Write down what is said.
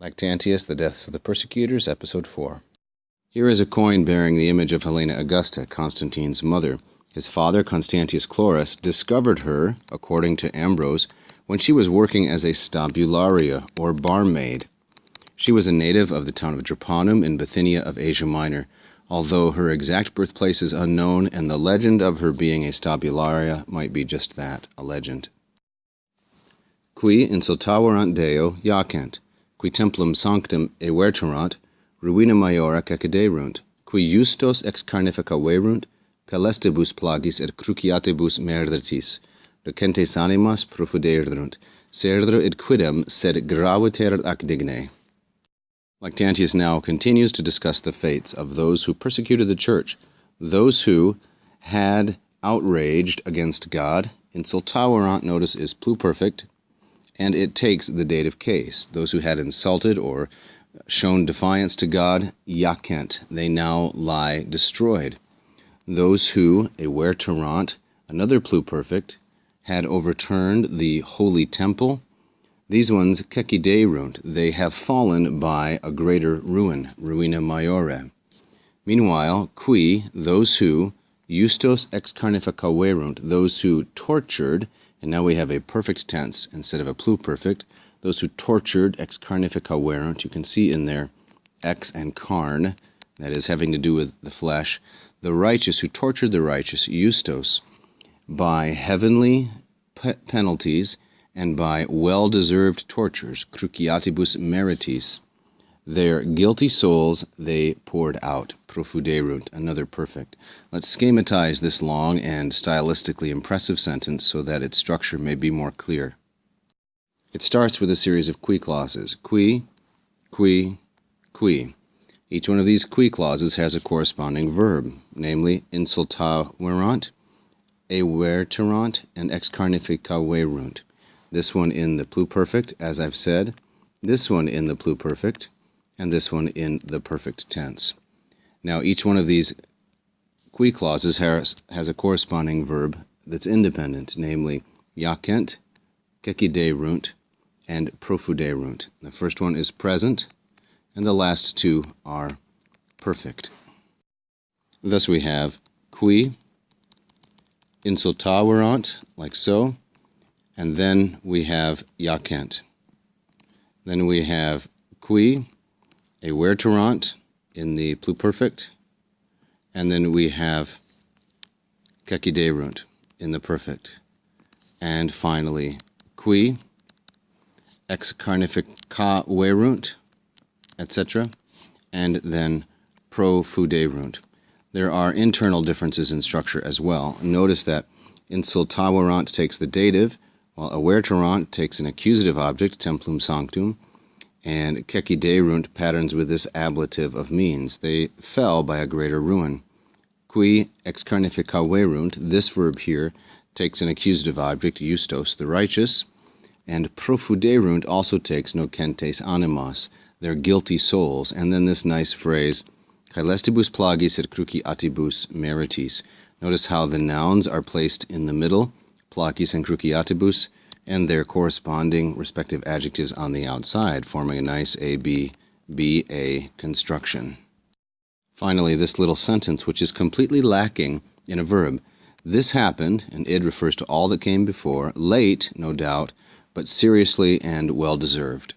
Lactantius, The Deaths of the Persecutors, Episode 4. Here is a coin bearing the image of Helena Augusta, Constantine's mother. His father, Constantius Chlorus, discovered her, according to Ambrose, when she was working as a stabularia, or barmaid. She was a native of the town of Drepanum in Bithynia of Asia Minor, although her exact birthplace is unknown, and the legend of her being a stabularia might be just that, a legend. Qui insultaverant Deo jacent, qui templum sanctum everterant, ruina maiora cacederunt, qui justos ex carnifica verunt, calestibus plagis et cruciatibus merdatis, docentes animas profuderunt, cerdro id quidem sed graviter ac digne. Lactantius now continues to discuss the fates of those who persecuted the church, those who had outraged against God. Insultaverant, notice, is pluperfect, and it takes the dative case. Those who had insulted or shown defiance to God, jacent, they now lie destroyed. Those who, everterant, another pluperfect, had overturned the holy temple, these ones, caeciderunt, they have fallen by a greater ruin, ruina maiore. Meanwhile, qui, those who, justos ex carnifica verunt, those who tortured, and now we have a perfect tense instead of a pluperfect, those who tortured ex carnifica verunt, you can see in there ex and carn, that is having to do with the flesh, the righteous who tortured the righteous, justos, by heavenly penalties and by well-deserved tortures, cruciatibus meritis, their guilty souls they poured out, profuderunt, another perfect. Let's schematize this long and stylistically impressive sentence so that its structure may be more clear. It starts with a series of qui clauses. Qui, qui, qui. Each one of these qui clauses has a corresponding verb, namely insultaverant, everterant, and ex carnifica verunt. This one in the pluperfect, as I've said, this one in the pluperfect, and this one in the perfect tense. Now, each one of these qui clauses has a corresponding verb that's independent, namely jacent, caeciderunt, and profuderunt. The first one is present, and the last two are perfect. Thus we have qui insultaverant, like so, and then we have jacent. Then we have qui everterant in the pluperfect, and then we have caeciderunt in the perfect. And finally, qui ex carnifica verunt, etc., and then profuderunt. There are internal differences in structure as well. Notice that insultaverant takes the dative, while everterant takes an accusative object, templum sanctum, and caeciderunt patterns with this ablative of means. They fell by a greater ruin. Qui ex carnifica verunt, this verb here, takes an accusative object, justos, the righteous, and profuderunt also takes docentes animas, their guilty souls, and then this nice phrase, calestibus plagis et cruciatibus meritis. Notice how the nouns are placed in the middle, plagis and cruciatibus, and their corresponding respective adjectives on the outside, forming a nice A-B-B-A construction. Finally, this little sentence, which is completely lacking in a verb. This happened, and id refers to all that came before, late, no doubt, but seriously and well-deserved.